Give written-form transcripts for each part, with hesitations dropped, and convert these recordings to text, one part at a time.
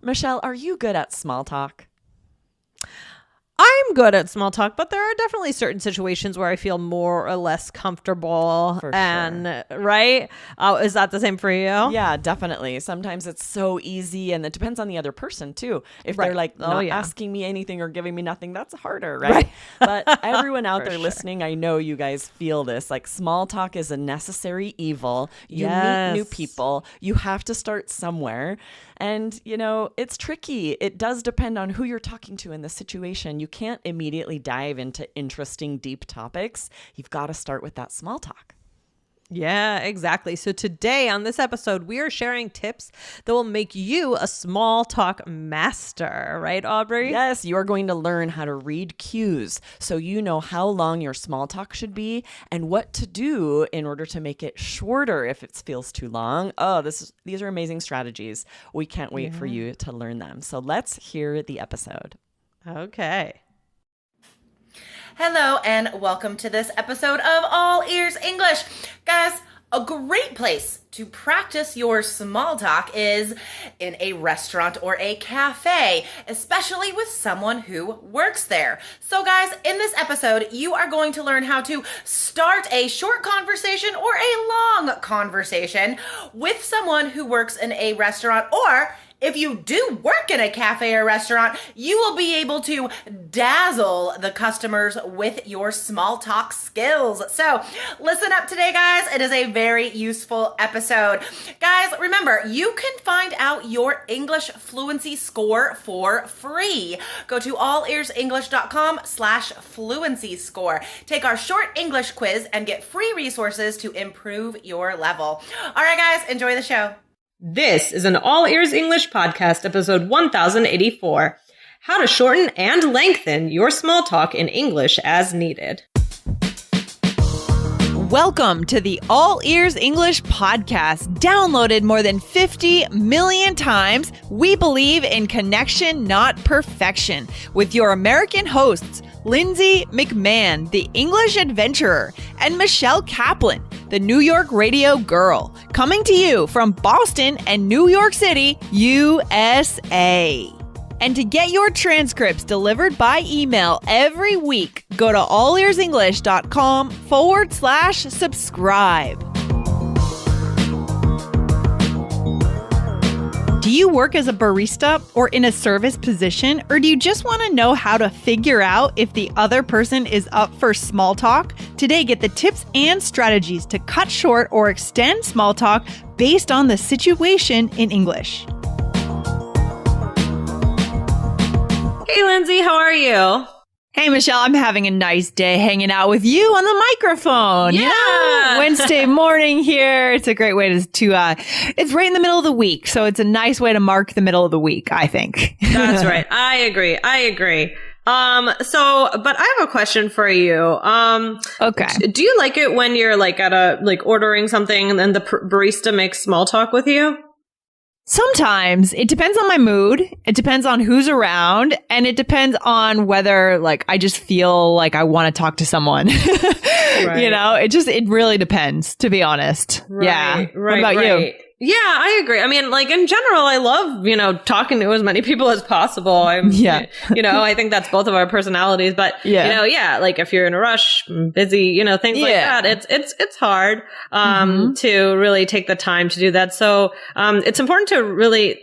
Michelle, are you good at small talk? I'm good at small talk, but there are definitely certain situations where I feel more or less comfortable. For sure. Right? Is that the same for you? Yeah, definitely. Sometimes it's so easy, and it depends on the other person too. If they're like not asking me anything or giving me nothing, that's harder, right? But everyone out there listening, I know you guys feel this. Like, small talk is a necessary evil. You meet new people. You have to start somewhere. And, you know, it's tricky. It does depend on who you're talking to in the situation. You can't immediately dive into interesting, deep topics. You've got to start with that small talk. Yeah, exactly. So today on this episode, we are sharing tips that will make you a small talk master, right, Aubrey? Yes, you are going to learn how to read cues so you know how long your small talk should be and what to do in order to make it shorter if it feels too long. These are amazing strategies. We can't wait for you to learn them. So let's hear the episode. Okay. Hello and welcome to this episode of All Ears English. Guys, a great place to practice your small talk is in a restaurant or a cafe, especially with someone who works there. So guys, in this episode, you are going to learn how to start a short conversation or a long conversation with someone who works in a restaurant, or if you do work in a cafe or restaurant, you will be able to dazzle the customers with your small talk skills. So listen up today, guys. It is a very useful episode. Guys, remember, you can find out your English fluency score for free. Go to allearsenglish.com/fluency score. Take our short English quiz and get free resources to improve your level. All right, guys, enjoy the show. This is an All Ears English podcast, episode 1084, How to Shorten and Lengthen Your Small Talk in English as Needed. Welcome to the All Ears English podcast. Downloaded more than 50 million times, we believe in connection, not perfection, with your American hosts, Lindsay McMahon, the English adventurer, and Michelle Kaplan, the New York radio girl, coming to you from Boston and New York City, USA. And to get your transcripts delivered by email every week, go to allearsenglish.com/subscribe. Do you work as a barista or in a service position, or do you just want to know how to figure out if the other person is up for small talk? Today, get the tips and strategies to cut short or extend small talk based on the situation in English. Hey, Lindsay, how are you? Hey, Michelle, I'm having a nice day hanging out with you on the microphone. Yeah. You know, Wednesday morning here. It's a great way to it's right in the middle of the week. So it's a nice way to mark the middle of the week, I think. That's right. I agree. But I have a question for you. Okay. Do you like it when you're like ordering something and then the barista makes small talk with you? Sometimes. It depends on my mood. It depends on who's around. And it depends on whether I just feel like I want to talk to someone. Right. You know, it really depends, to be honest. Right, yeah. Right, what about you? Yeah, I agree. I mean, in general, I love, talking to as many people as possible. I think that's both of our personalities, but if you're in a rush, busy, things like that, it's hard, to really take the time to do that. So, it's important to really,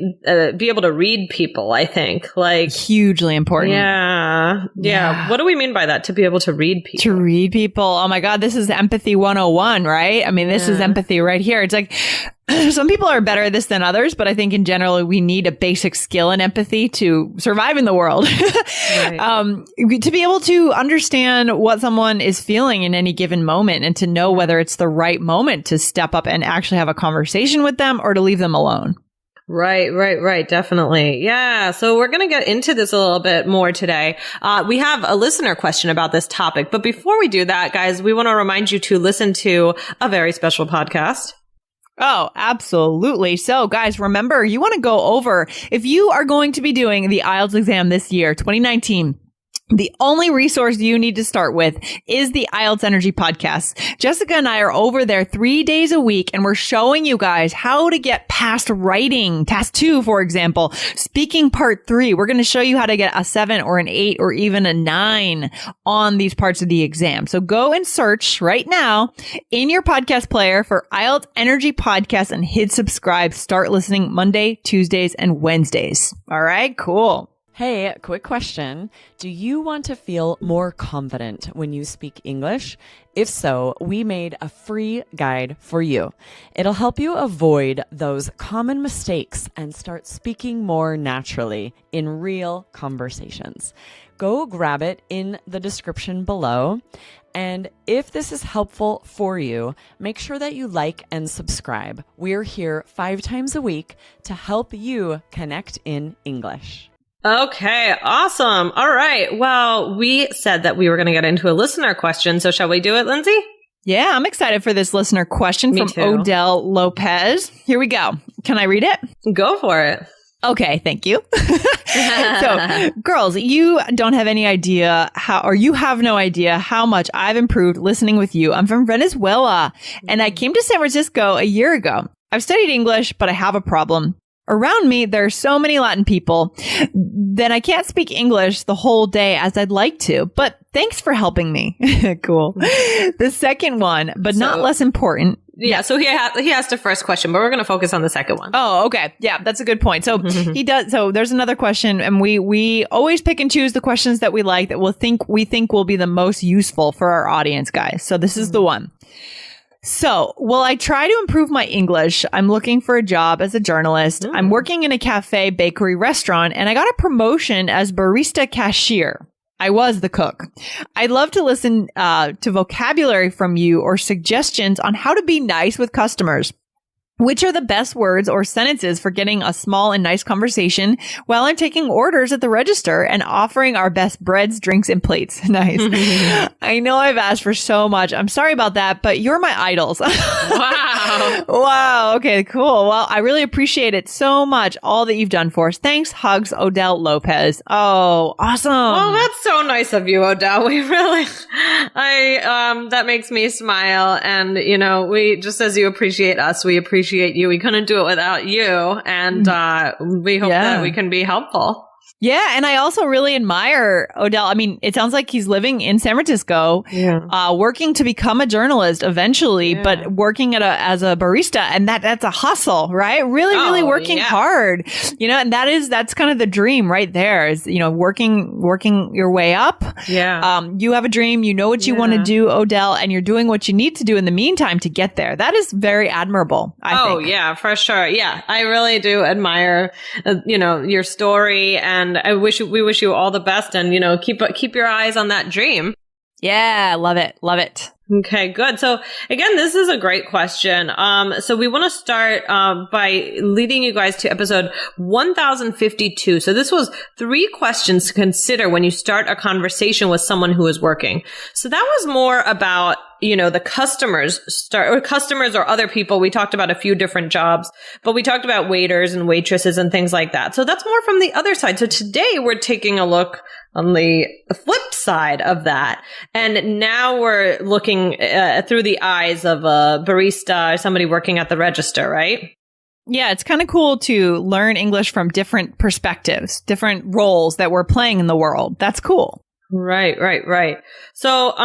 be able to read people, I think, hugely important. Yeah. What do we mean by that? To be able to read people? To read people. Oh my God, this is empathy 101, right? I mean, this is empathy right here. It's some people are better at this than others, but I think in general, we need a basic skill in empathy to survive in the world. Right. To be able to understand what someone is feeling in any given moment and to know whether it's the right moment to step up and actually have a conversation with them or to leave them alone. Right. Definitely. Yeah. So we're going to get into this a little bit more today. We have a listener question about this topic. But before we do that, guys, we want to remind you to listen to a very special podcast. Oh, absolutely. So guys, remember, you want to go over, if you are going to be doing the IELTS exam this year, 2019, The only resource you need to start with is the IELTS Energy podcast. Jessica and I are over there 3 days a week, and we're showing you guys how to get past writing. Task 2, for example, speaking part 3. We're going to show you how to get a 7 or an 8 or even a 9 on these parts of the exam. So go and search right now in your podcast player for IELTS Energy podcast and hit subscribe. Start listening Monday, Tuesdays, and Wednesdays. All right, cool. Hey, quick question. Do you want to feel more confident when you speak English? If so, we made a free guide for you. It'll help you avoid those common mistakes and start speaking more naturally in real conversations. Go grab it in the description below. And if this is helpful for you, make sure that you like and subscribe. We're here 5 times a week to help you connect in English. Okay, awesome. All right. Well, we said that we were going to get into a listener question. So shall we do it, Lindsay? Yeah, I'm excited for this listener question Me from too. Odell Lopez. Here we go. Can I read it? Go for it. Okay, thank you. So, girls, you don't have any idea you have no idea how much I've improved listening with you. I'm from Venezuela, and I came to San Francisco a year ago. I've studied English, but I have a problem. Around me, there are so many Latin people that I can't speak English the whole day as I'd like to, but thanks for helping me. Cool. The second one, but not less important. Yeah, so he asked a first question, but we're going to focus on the second one. Oh, okay. Yeah, that's a good point. So he does. So there's another question, and we always pick and choose the questions that we like that we think will be the most useful for our audience, guys. So this is the one. So, will I try to improve my English? I'm looking for a job as a journalist. I'm working in a cafe, bakery, restaurant, and I got a promotion as barista cashier. I was the cook. I'd love to listen to vocabulary from you or suggestions on how to be nice with customers. Which are the best words or sentences for getting a small and nice conversation while I'm taking orders at the register and offering our best breads, drinks, and plates? Nice. I know I've asked for so much. I'm sorry about that, but you're my idols. Wow. Wow. Okay, cool. Well, I really appreciate it so much, all that you've done for us. Thanks. Hugs, Odell Lopez. Oh, awesome. Well, that's so nice of you, Odell. We really, that makes me smile. And, we, just as you appreciate us, we appreciate you. We couldn't do it without you. And we hope that we can be helpful. Yeah. And I also really admire Odell. I mean, it sounds like he's living in San Francisco, working to become a journalist eventually, but working as a barista. And that's a hustle, right? Really working hard, and that's kind of the dream right there is, working your way up. Yeah. You have a dream, you know what you want to do, Odell, and you're doing what you need to do in the meantime to get there. That is very admirable, I think. Yeah, for sure. Yeah. I really do admire, your story, and we wish you all the best, and keep your eyes on that dream. Yeah, love it. Okay, good. So again, this is a great question. So we want to start by leading you guys to episode 1052. So this was 3 questions to consider when you start a conversation with someone who is working. So that was more about the customers or other people. We talked about a few different jobs, but we talked about waiters and waitresses and things like that. So that's more from the other side. So today we're taking a look on the flip side of that. And now we're looking through the eyes of a barista or somebody working at the register, right? Yeah, it's kind of cool to learn English from different perspectives, different roles that we're playing in the world. That's cool. Right. So,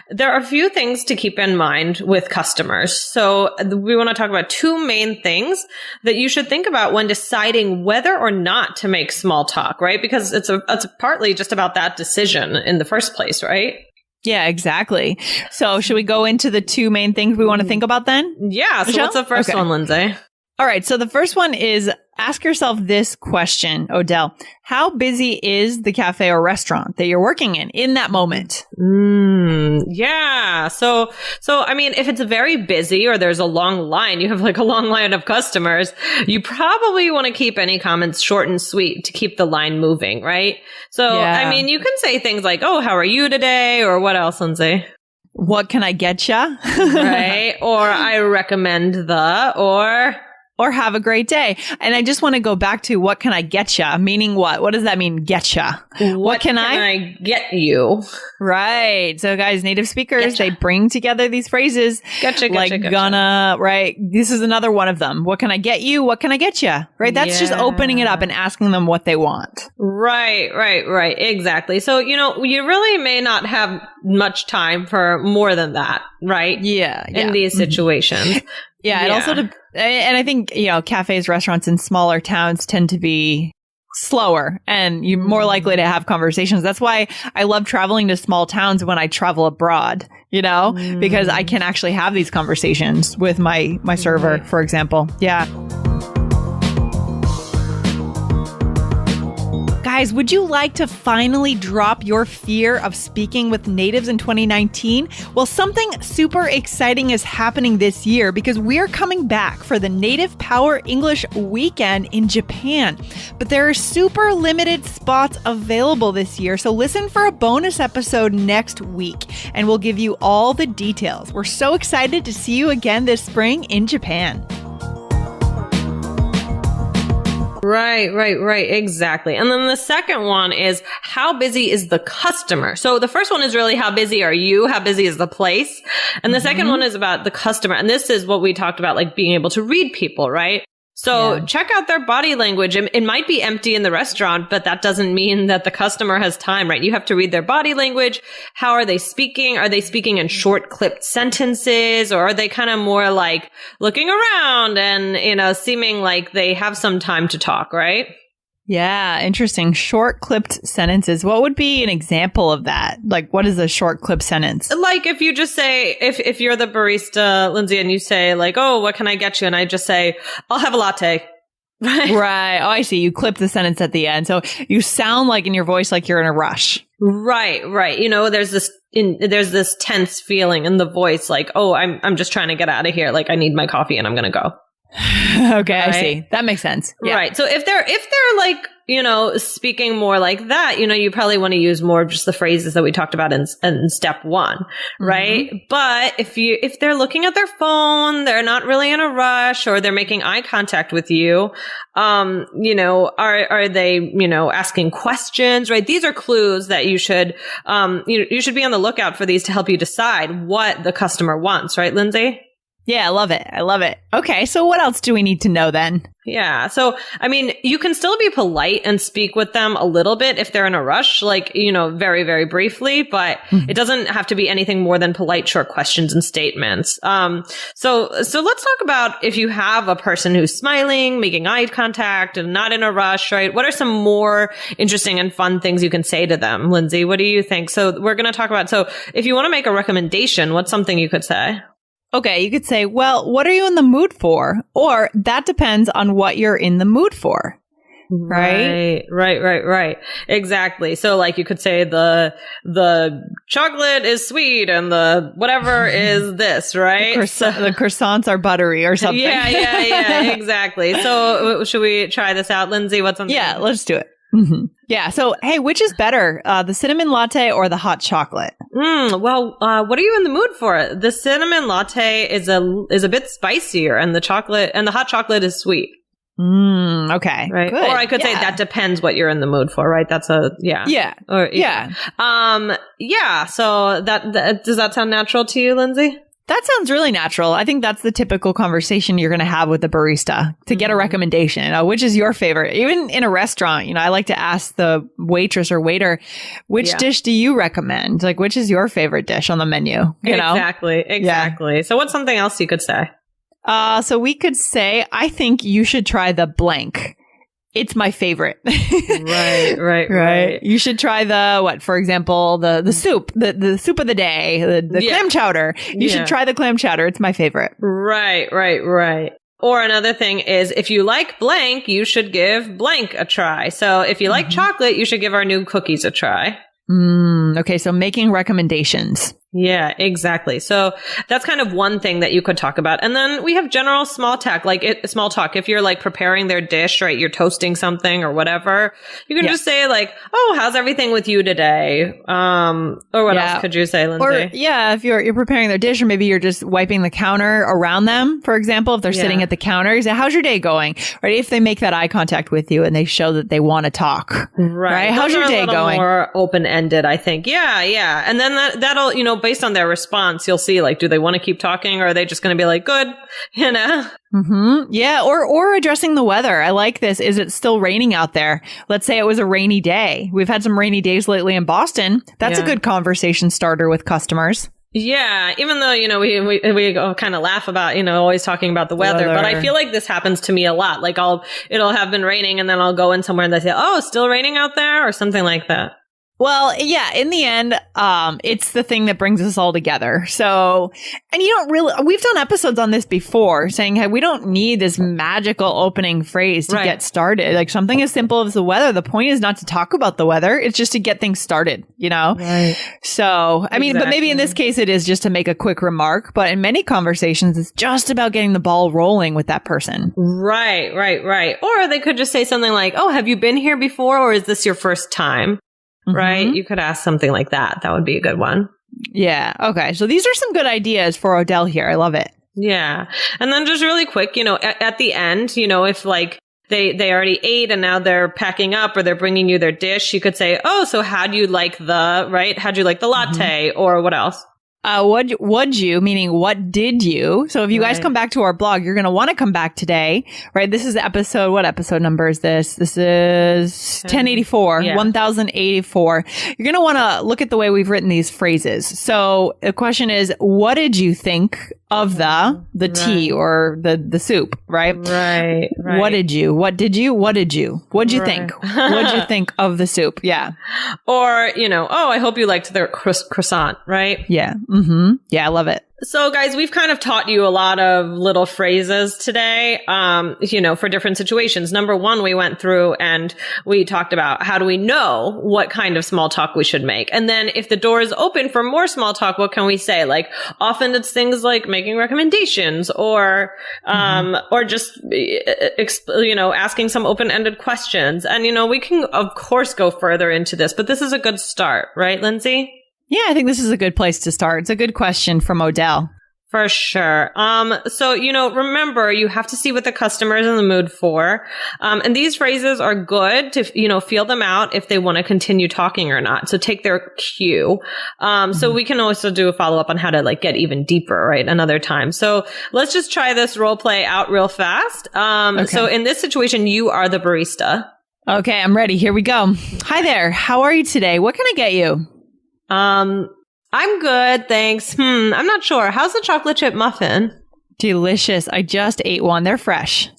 there are a few things to keep in mind with customers. So we want to talk about 2 main things that you should think about when deciding whether or not to make small talk, right? Because it's partly just about that decision in the first place, right? Yeah, exactly. So should we go into the 2 main things we want to think about then? Yeah. So what's the first one, Lindsay? All right. So the first one is ask yourself this question, Odell. How busy is the cafe or restaurant that you're working in that moment? Yeah. So, I mean, if it's very busy or there's a long line, you have like a long line of customers, you probably want to keep any comments short and sweet to keep the line moving, right? So, I mean, you can say things like, oh, how are you today? Or what else, Lindsay? What can I get ya? Right. Or I recommend or... or have a great day. And I just want to go back to what can I get ya? Meaning what? What does that mean, get ya? What can I get you? Right. So guys, native speakers, they bring together these phrases. Gotcha. Right. This is another one of them. What can I get you? What can I get ya? Right. That's just opening it up and asking them what they want. Right. Exactly. So, you really may not have much time for more than that, right? Yeah. In these situations. Yeah. It also, and I think, cafes, restaurants in smaller towns tend to be slower and you're more likely to have conversations. That's why I love traveling to small towns when I travel abroad, because I can actually have these conversations with my server, for example. Yeah. Guys, would you like to finally drop your fear of speaking with natives in 2019? Well, something super exciting is happening this year because we're coming back for the Native Power English Weekend in Japan. But there are super limited spots available this year, so listen for a bonus episode next week, and we'll give you all the details. We're so excited to see you again this spring in Japan. Right. Exactly. And then the second one is how busy is the customer? So the first one is really how busy are you? How busy is the place? And the second one is about the customer. And this is what we talked about, like being able to read people, right? So check out their body language. It might be empty in the restaurant, but that doesn't mean that the customer has time, right? You have to read their body language. How are they speaking? Are they speaking in short clipped sentences, or are they kind of more like looking around and, seeming like they have some time to talk, right? Yeah, interesting. Short clipped sentences. What would be an example of that? Like, what is a short clipped sentence? Like if you just say, if you're the barista, Lindsay, and you say like, oh, what can I get you? And I just say, I'll have a latte. Right. Oh, I see. You clip the sentence at the end. So you sound like in your voice like you're in a rush. Right. There's this tense feeling in the voice, like, oh, I'm just trying to get out of here. Like I need my coffee and I'm going to go. Okay, right? I see. That makes sense. Yeah. Right. So if they're like, speaking more like that, you probably want to use more of just the phrases that we talked about in step one, right? But if they're looking at their phone, they're not really in a rush, or they're making eye contact with you, are they, asking questions, right? These are clues that you should be on the lookout for these to help you decide what the customer wants, right, Lindsay? Yeah, I love it. Okay, so what else do we need to know then? Yeah. So, you can still be polite and speak with them a little bit if they're in a rush, like, very, very briefly, but it doesn't have to be anything more than polite, short questions and statements. So let's talk about if you have a person who's smiling, making eye contact and not in a rush, right? What are some more interesting and fun things you can say to them? Lindsay, what do you think? So we're going to talk about, so if you want to make a recommendation, what's something you could say? Okay, you could say, well, what are you in the mood for? Or that depends on what you're in the mood for. Right? Right. Exactly. So like you could say the chocolate is sweet and the whatever is this, right? The croissants are buttery or something. Yeah, exactly. So should we try this out, Lindsay? What's something? Yeah, let's do it. Yeah. So, hey, which is better, the cinnamon latte or the hot chocolate? Well, what are you in the mood for? The cinnamon latte is a bit spicier, and the hot chocolate is sweet. Okay. Right. Good. Or I could say that depends what you're in the mood for, right? That's Yeah. Or, yeah. So that does that sound natural to you, Lindsay? That sounds really natural. I think that's the typical conversation you're going to have with the barista to get a recommendation. Which is your favorite? Even in a restaurant, I like to ask the waitress or waiter, which dish do you recommend? Like, which is your favorite dish on the menu? Exactly. Yeah. So what's something else you could say? So we could say, I think you should try the blank. It's my favorite. Right. You should try for example, the soup, the soup of the day, the clam chowder. You should try the clam chowder. It's my favorite. Right. Or another thing is, if you like blank, you should give blank a try. So if you like chocolate, you should give our new cookies a try. Okay. So making recommendations. Yeah, exactly. So that's kind of one thing that you could talk about. And then we have general small talk, small talk. If you're like preparing their dish, right? You're toasting something or whatever. You can just say like, oh, how's everything with you today? Or what else could you say, Lindsay? Or if you're preparing their dish, or maybe you're just wiping the counter around them, for example, if they're sitting at the counter, you say, how's your day going? Right? If they make that eye contact with you and they show that they want to talk. Right? How's your day going? More open-ended, I think. Yeah. And then that'll, based on their response, you'll see, like, do they want to keep talking, or are they just going to be like, good, Mm-hmm. Yeah. Or addressing the weather. I like this. Is it still raining out there? Let's say it was a rainy day. We've had some rainy days lately in Boston. That's a good conversation starter with customers. Yeah, even though, we kind of laugh about, always talking about the weather, but I feel like this happens to me a lot. Like it'll have been raining and then I'll go in somewhere and they say, oh, still raining out there, or something like that. Well, yeah, in the end, it's the thing that brings us all together. So, and we've done episodes on this before saying, hey, we don't need this magical opening phrase to get started. Like something as simple as the weather. The point is not to talk about the weather. It's just to get things started, Right. So, I mean, but maybe in this case, it is just to make a quick remark. But in many conversations, it's just about getting the ball rolling with that person. Right. Or they could just say something like, oh, have you been here before, or is this your first time? Right? You could ask something like that. That would be a good one. Yeah. Okay. So these are some good ideas for Odell here. I love it. Yeah. And then just really quick, at the end, if like they already ate and now they're packing up or they're bringing you their dish, you could say, oh, so how'd you like the latte, or what else? What'd you, meaning what did you? So if you guys come back to our blog, you're going to want to come back today, right? This is episode, what episode number is this? This is 1084, 1084. You're going to want to look at the way we've written these phrases. So the question is, what did you think of the tea or the soup, right? Right. What did you think? What'd you think of the soup? Yeah. Or, oh, I hope you liked their croissant, right? Yeah. Mm-hmm. Yeah, I love it. So guys, we've kind of taught you a lot of little phrases today, for different situations. Number one, we went through and we talked about how do we know what kind of small talk we should make? And then if the door is open for more small talk, what can we say? Like often it's things like making recommendations or just, asking some open-ended questions. And, we can of course go further into this, but this is a good start, right, Lindsay? Yeah, I think this is a good place to start. It's a good question from Odell. For sure. So, remember, you have to see what the customer is in the mood for. And these phrases are good to, feel them out if they want to continue talking or not. So take their cue. So we can also do a follow up on how to get even deeper, right? Another time. So let's just try this role play out real fast. So in this situation, you are the barista. Okay, I'm ready. Here we go. Hi there. How are you today? What can I get you? I'm good, thanks. I'm not sure. How's the chocolate chip muffin? Delicious. I just ate one. They're fresh.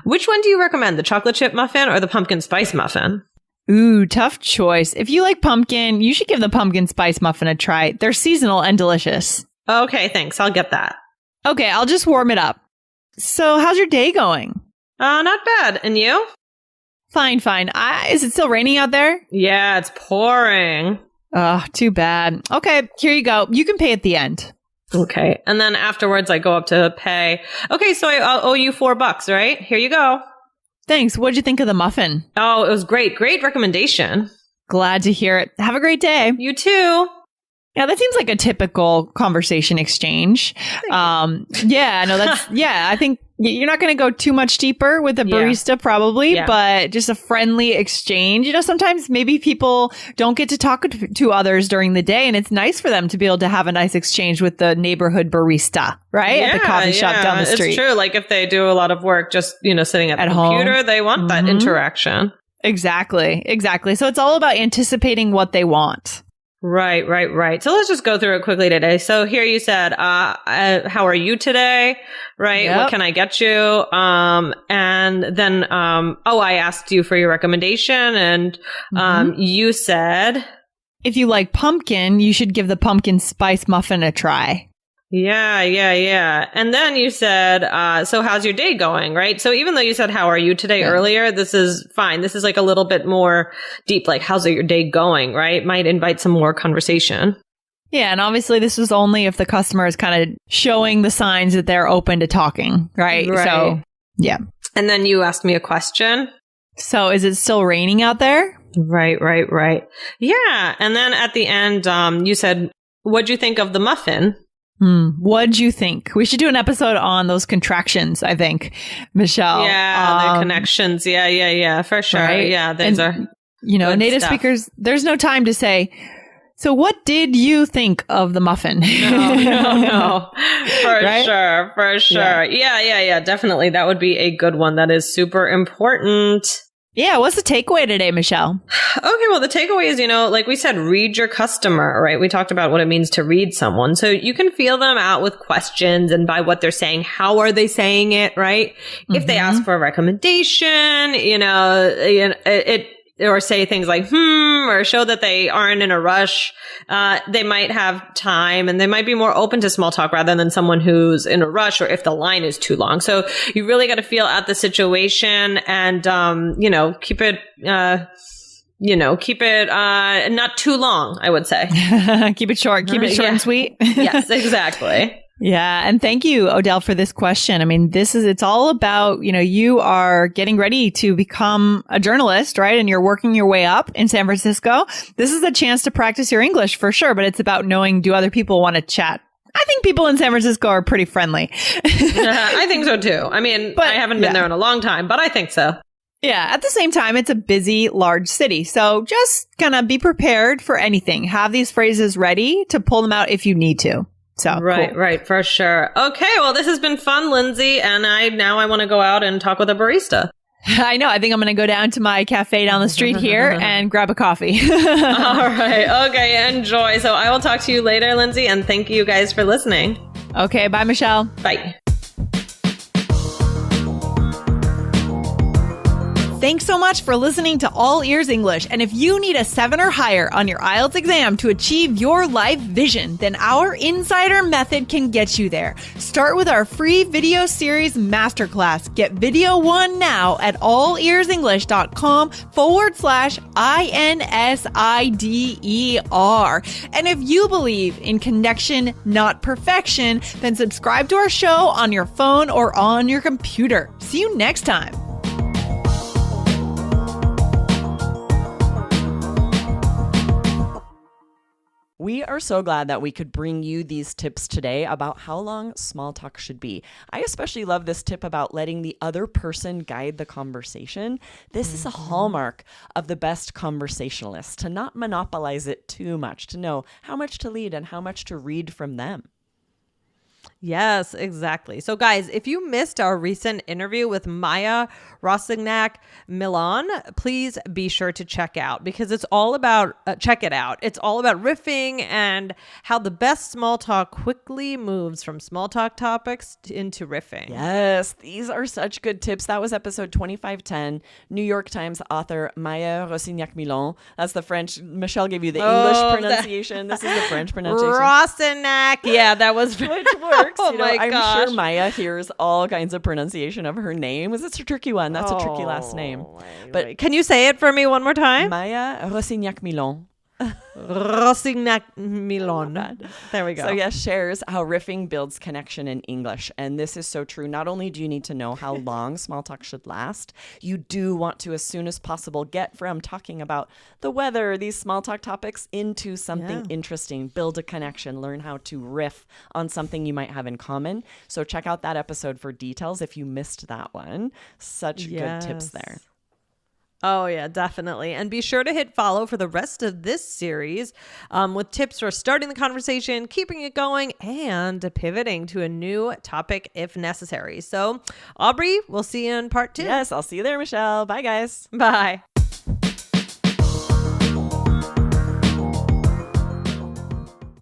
Which one do you recommend, the chocolate chip muffin or the pumpkin spice muffin? Ooh, tough choice. If you like pumpkin, you should give the pumpkin spice muffin a try. They're seasonal and delicious. Okay, thanks. I'll get that. Okay, I'll just warm it up. So how's your day going? Not bad. And you? Fine. Is it still raining out there? Yeah, it's pouring. Oh, too bad. Okay, here you go. You can pay at the end. Okay. And then afterwards, I go up to pay. Okay, so I owe you $4, right? Here you go. Thanks. What'd you think of the muffin? Oh, it was great. Great recommendation. Glad to hear it. Have a great day. You too. Yeah, that seems like a typical conversation exchange. I think you're not going to go too much deeper with a barista probably, but just a friendly exchange. Sometimes maybe people don't get to talk to others during the day, and it's nice for them to be able to have a nice exchange with the neighborhood barista, right? At the coffee shop down the street. It's true. Like if they do a lot of work just, sitting at the computer, home. They want that interaction. Exactly. So it's all about anticipating what they want. Right. So let's just go through it quickly today. So here you said, how are you today? Right. Yep. What can I get you? And then, I asked you for your recommendation and, you said, if you like pumpkin, you should give the pumpkin spice muffin a try. Yeah. And then you said, so how's your day going? Right. So even though you said, how are you today earlier, this is fine. This is like a little bit more deep, like how's your day going? Right. Might invite some more conversation. Yeah. And obviously this was only if the customer is kind of showing the signs that they're open to talking, right? So, yeah. And then you asked me a question. So is it still raining out there? Right. Yeah. And then at the end, you said, what'd you think of the muffin? What'd you think? We should do an episode on those contractions, I think, Michelle. Yeah, the connections. Yeah, for sure. Right? Yeah, those are native speakers, there's no time to say, so what did you think of the muffin? No. For sure. Yeah, definitely. That would be a good one. That is super important. Yeah, what's the takeaway today, Michelle? Okay, well, the takeaway is, like we said, read your customer, right? We talked about what it means to read someone. So you can feel them out with questions and by what they're saying. How are they saying it, right? If they ask for a recommendation, or say things like, or show that they aren't in a rush, they might have time and they might be more open to small talk rather than someone who's in a rush or if the line is too long. So you really got to feel out the situation and, keep it, not too long, I would say. Keep it short and sweet. Yes, exactly. Yeah. And thank you, Odell, for this question. I mean, it's all about, you are getting ready to become a journalist, right? And you're working your way up in San Francisco. This is a chance to practice your English for sure, but it's about knowing, do other people want to chat? I think people in San Francisco are pretty friendly. I think so too. I mean, I haven't been there in a long time, but I think so. Yeah. At the same time, it's a busy, large city. So just kind of be prepared for anything. Have these phrases ready to pull them out if you need to. So, right, for sure. Okay, well, this has been fun, Lindsay, and I want to go out and talk with a barista. I know. I think I'm going to go down to my cafe down the street here and grab a coffee. All right. Okay, enjoy. So I will talk to you later, Lindsay, and thank you guys for listening. Okay, bye, Michelle. Bye. Thanks so much for listening to All Ears English. And if you need a 7 or higher on your IELTS exam to achieve your life vision, then our Insider Method can get you there. Start with our free video series masterclass. Get video 1 now at allearsenglish.com/INSIDER. And if you believe in connection, not perfection, then subscribe to our show on your phone or on your computer. See you next time. We are so glad that we could bring you these tips today about how long small talk should be. I especially love this tip about letting the other person guide the conversation. This is a hallmark of the best conversationalists, to not monopolize it too much, to know how much to lead and how much to read from them. Yes, exactly. So guys, if you missed our recent interview with Maya Rosignac-Milon, please be sure to check it out because it's all about, It's all about riffing and how the best small talk quickly moves from small talk topics into riffing. Yes, these are such good tips. That was episode 2510, New York Times author Maya Rosignac-Milon. That's the French. Michelle gave you the English pronunciation. This is the French pronunciation. Rosignac. Yeah, that was which works. Oh my I'm gosh. sure Maya hears all kinds of pronunciation of her name. It's a tricky one. That's a tricky last name. But can you say it for me one more time? Maya Rosignac-Milon. Rosignac-Milon. There we go. So yes, shares how riffing builds connection in English. And this is so true. Not only do you need to know how long small talk should last, you do want to, as soon as possible, get from talking about the weather, these small talk topics, into something interesting. Build a connection. Learn how to riff on something you might have in common. So check out that episode for details if you missed that one. Such good tips there. Oh, yeah, definitely. And be sure to hit follow for the rest of this series with tips for starting the conversation, keeping it going, and pivoting to a new topic if necessary. So, Aubrey, we'll see you in part 2. Yes, I'll see you there, Michelle. Bye, guys. Bye.